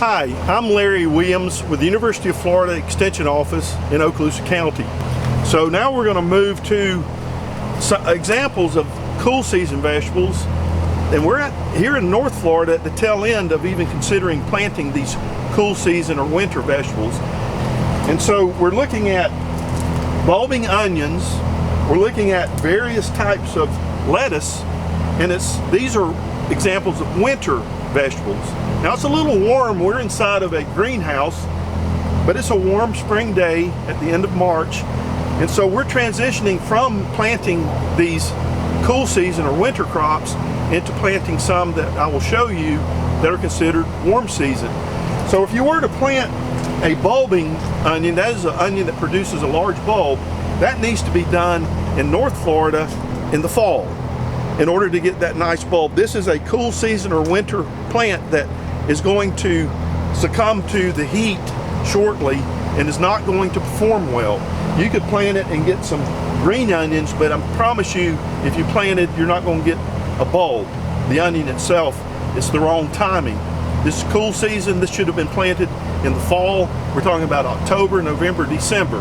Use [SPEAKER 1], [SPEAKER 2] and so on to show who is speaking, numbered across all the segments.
[SPEAKER 1] Hi, I'm Larry Williams with the University of Florida Extension Office in Okaloosa County. So now we're going to move to some examples of cool season vegetables, and we're here in North Florida at the tail end of even considering planting these cool season or winter vegetables. And so we're looking at bulbing onions, we're looking at various types of lettuce, and these are examples of winter vegetables. Now it's a little warm, we're inside of a greenhouse, but it's a warm spring day at the end of March, and so we're transitioning from planting these cool season or winter crops into planting some that I will show you that are considered warm season. So if you were to plant a bulbing onion, that is an onion that produces a large bulb, that needs to be done in North Florida in the fall in order to get that nice bulb. This is a cool season or winter plant that is going to succumb to the heat shortly and is not going to perform well. You could plant it and get some green onions, but I promise you, if you plant it, you're not going to get a bulb. The onion itself, it's the wrong timing. This is cool season, this should have been planted in the fall. We're talking about October, November, December.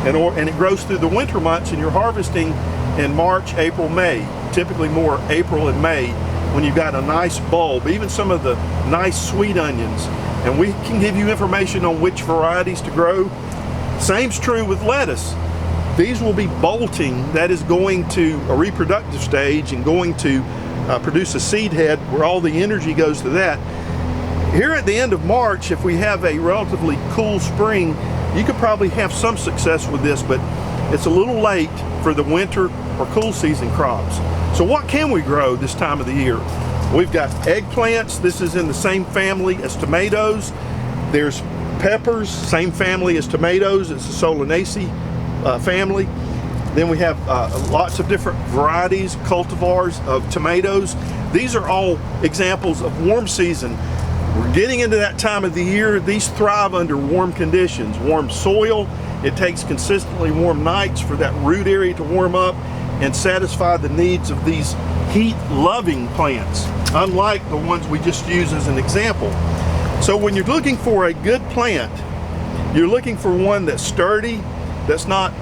[SPEAKER 1] And it grows through the winter months, and you're harvesting in March, April, May. Typically more April and May when you've got a nice bulb, even some of the nice sweet onions. And we can give you information on which varieties to grow. Same's true with lettuce. These will be bolting, that is going to a reproductive stage and going to produce a seed head where all the energy goes to that. Here at the end of March, if we have a relatively cool spring, you could probably have some success with this, but it's a little late for the winter or cool season crops. So what can we grow this time of the year? We've got eggplants. This is in the same family as tomatoes. There's peppers, same family as tomatoes. It's the Solanaceae family. Then we have lots of different varieties, cultivars of tomatoes. These are all examples of warm season. We're getting into that time of the year. These thrive under warm conditions, warm soil. It takes consistently warm nights for that root area to warm up and satisfy the needs of these heat-loving plants, unlike the ones we just used as an example. So when you're looking for a good plant, you're looking for one that's sturdy, that's not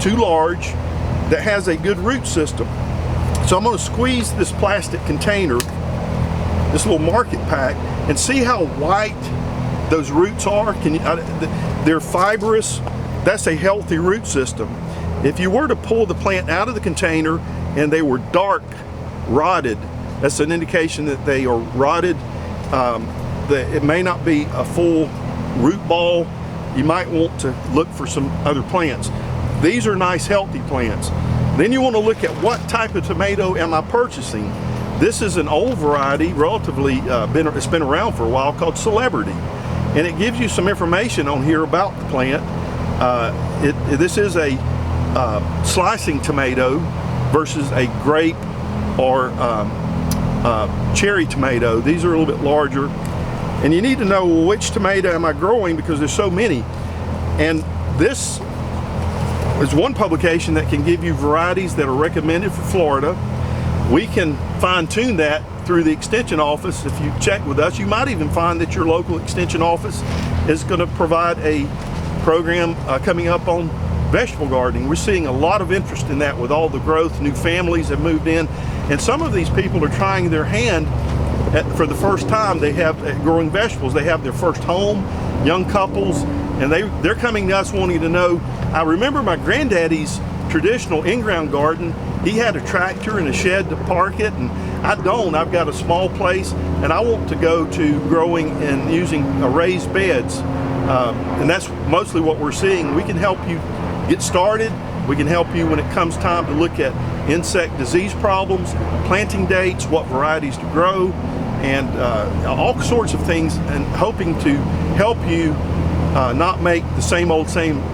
[SPEAKER 1] too large, that has a good root system. So I'm going to squeeze this plastic container, this little market pack, and see how white those roots are. They're fibrous. That's a healthy root system. If you were to pull the plant out of the container and they were dark, rotted, that's an indication that they are rotted. It may not be a full root ball. You might want to look for some other plants. These are nice, healthy plants. Then you want to look at what type of tomato am I purchasing. This is an old variety, relatively, it's been around for a while, called Celebrity. And it gives you some information on here about the plant. This is a slicing tomato versus a grape or cherry tomato. These are a little bit larger. And you need to know, well, which tomato am I growing, because there's so many. And this is one publication that can give you varieties that are recommended for Florida. We can fine-tune that through the Extension Office. If you check with us, you might even find that your local Extension Office is going to provide a program coming up on vegetable gardening. We're seeing a lot of interest in that with all the growth. New families have moved in, and some of these people are trying their hand for the first time. They have growing vegetables. They have their first home, young couples, and they're coming to us wanting to know. I remember my granddaddy's traditional in-ground garden. He had a tractor and a shed to park it, and I don't. I've got a small place, and I want to go to growing and using raised beds, and that's mostly what we're seeing. We can help you get started. We can help you when it comes time to look at insect disease problems, planting dates, what varieties to grow, and all sorts of things, and hoping to help you not make the same old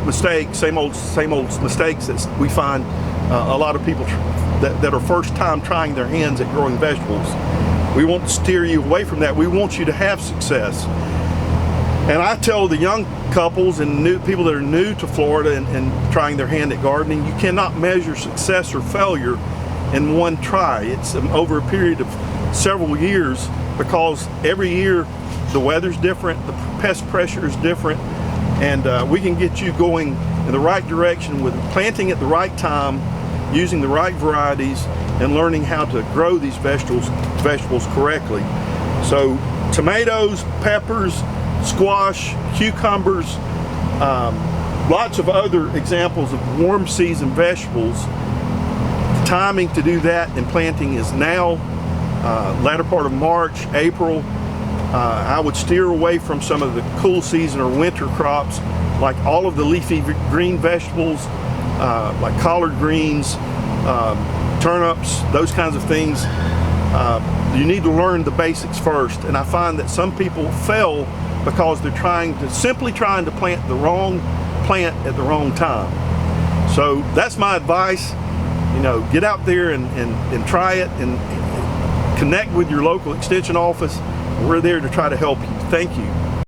[SPEAKER 1] mistakes that we find a lot of people that are first time trying their hands at growing vegetables. We want to steer you away from that. We want you to have success. And I tell the young couples and new people that are new to Florida and trying their hand at gardening, you cannot measure success or failure in one try. It's over a period of several years, because every year the weather's different, the pest pressure is different, and we can get you going in the right direction with planting at the right time, using the right varieties, and learning how to grow these vegetables correctly. So tomatoes, peppers, squash, cucumbers, lots of other examples of warm season vegetables. The timing to do that and planting is now, latter part of March, April. I would steer away from some of the cool season or winter crops, like all of the leafy green vegetables, like collard greens, turnips, those kinds of things. You need to learn the basics first, and I find that some people fail because they're simply trying to plant the wrong plant at the wrong time. So that's my advice. You know, get out there and try it, and connect with your local extension office. We're there to try to help you. Thank you.